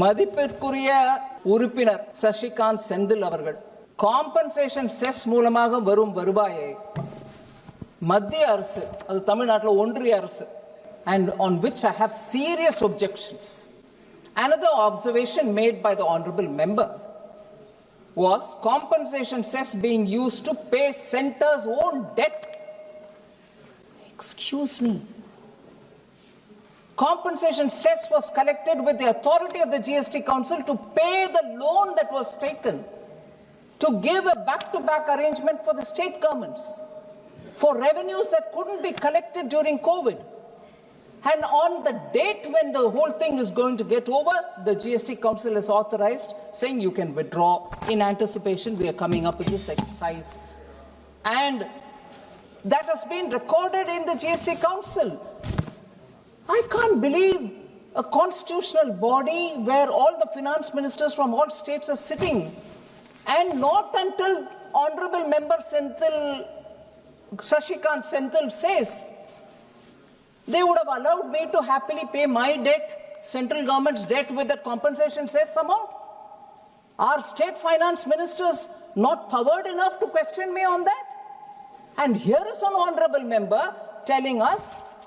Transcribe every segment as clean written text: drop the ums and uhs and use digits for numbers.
மதிப்பிற்குரிய உறுப்பினர் சசிகாந்த் செந்தில் அவர்கள் காம்பன்சேஷன் செஸ் மூலமாக வரும் வருவாயை மத்திய அரசு, அது தமிழ்நாட்டில் ஒன்றிய அரசு, and on which I have serious objections. Another observation made by the honorable member was compensation cess being used to pay centre's own debt. Excuse me. Compensation cess was collected with the authority of the GST Council to pay the loan that was taken to give a back-to-back arrangement for the state governments for revenues that couldn't be collected during COVID. And on the date when the whole thing is going to get over, the GST Council is authorized, saying you can withdraw. In anticipation, we are coming up with this exercise. And that has been recorded in the GST Council. I can't believe a constitutional body where all the finance ministers from all states are sitting, and not until Honorable Member Senthil, Sasikanth Senthil says, they would have allowed me to happily pay my debt, central government's debt, with the compensation cess amount. Are state finance ministers not powered enough to question me on that? And here is an honorable member telling us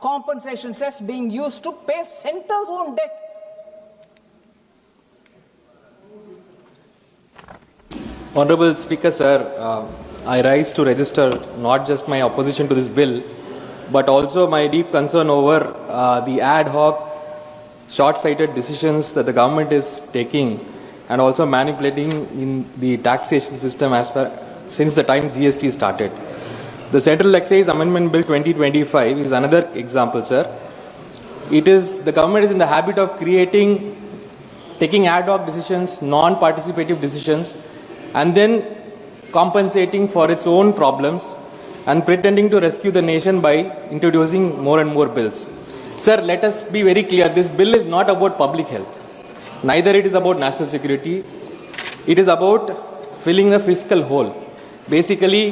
compensation cess being used to pay centre's own debt. Honorable Speaker, sir, I rise to register not just my opposition to this bill, but also my deep concern over the ad hoc, short-sighted decisions that the government is taking, and also manipulating in the taxation system since the time GST started. The Central Excise Amendment Bill 2025 is another example, sir. The government is in the habit of taking ad hoc decisions, non-participative decisions, and then compensating for its own problems and pretending to rescue the nation by introducing more and more bills. Sir, let us be very clear. This bill is not about public health. Neither it is about national security. It is about filling a fiscal hole, basically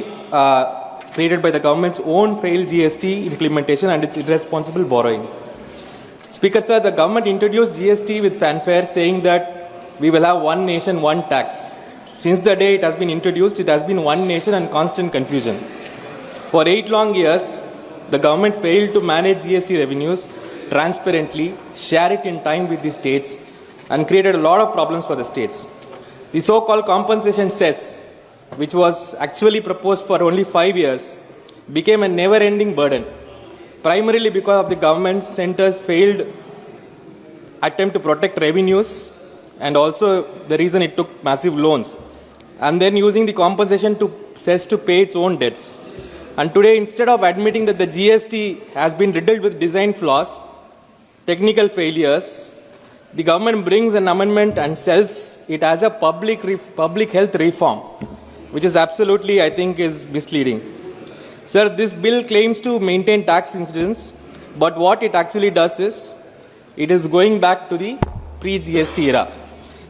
created by the government's own failed GST implementation and its irresponsible borrowing. Speaker, sir, the government introduced GST with fanfare, saying that we will have one nation, one tax. Since the day it has been introduced, it has been one nation and constant confusion. For 8 long years, the government failed to manage GST revenues transparently, share it in time with the states, and created a lot of problems for the states. The so-called compensation cess, which was actually proposed for only 5 years, became a never-ending burden, primarily because of the government's centre's failed attempt to protect revenues, and also the reason it took massive loans, and then using the compensation cess to pay its own debts. And today, instead of admitting that the GST has been riddled with design flaws, technical failures, the government brings an amendment and sells it as a public health reform, which is absolutely, I think, is misleading. Sir, this bill claims to maintain tax incidence, but what it actually does is, it is going back to the pre-GST era.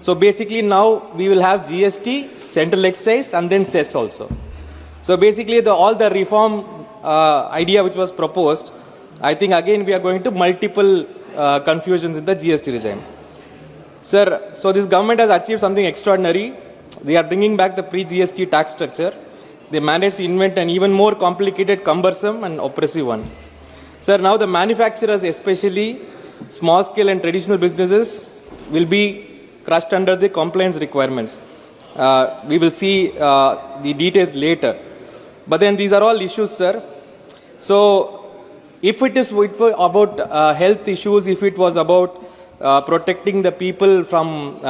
So basically now we will have GST, central excise, and then cess also. So basically all the reform idea which was proposed, I think again we are going to multiple confusions in the GST regime. Sir, so this government has achieved something extraordinary. They are bringing back the pre-GST tax structure. They managed to invent an even more complicated, cumbersome and oppressive one. Sir, now the manufacturers, especially small scale and traditional businesses, will be crushed under the compliance requirements. We will see the details later. But then these are all issues, sir. So if it is about health issues, if it was about protecting the people from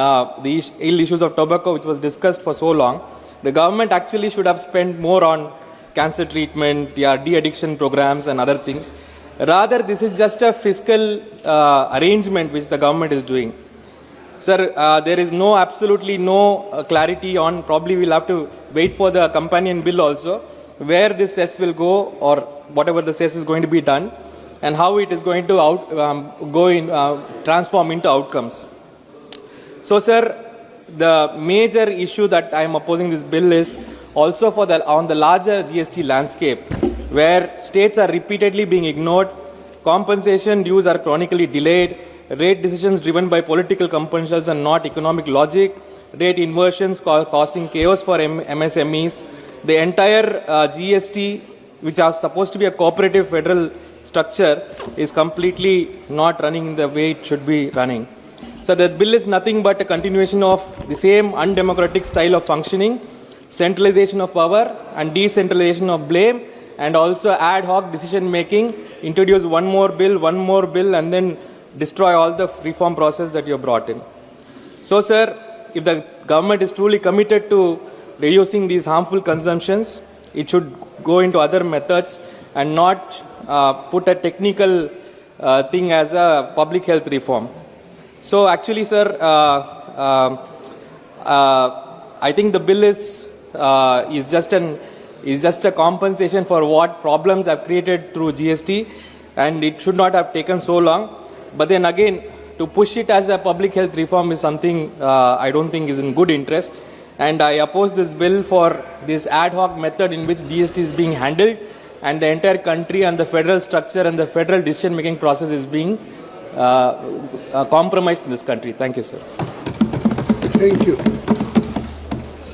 the ill issues of tobacco, which was discussed for so long, the government actually should have spent more on cancer treatment, de-addiction programs and other things. Rather, this is just a fiscal arrangement which the government is doing. Sir, there is absolutely no clarity on, probably we'll have to wait for the companion bill also, where this cess will go, or whatever the cess is going to be done, and how it is going to transform into outcomes. So, sir, the major issue that I am opposing this bill is also on the larger GST landscape, where states are repeatedly being ignored, compensation dues are chronically delayed, rate decisions driven by political compulsions and not economic logic, rate inversions causing chaos for MSMEs. The entire GST, which are supposed to be a cooperative federal structure, is completely not running in the way it should be running. So the bill is nothing but a continuation of the same undemocratic style of functioning, centralization of power and decentralization of blame, and also ad hoc decision making, introduce one more bill, and then destroy all the reform process that you have brought in. So, sir, if the government is truly committed to reducing these harmful consumptions, it should go into other methods and not put a technical thing as a public health reform. So, actually, sir, I think the bill is just a compensation for what problems have created through GST, and it should not have taken so long. But then again, to push it as a public health reform is something I don't think is in good interest. And I oppose this bill for this ad hoc method in which GST is being handled, and the entire country and the federal structure and the federal decision making process is being compromised in this country. Thank you, sir. Thank you.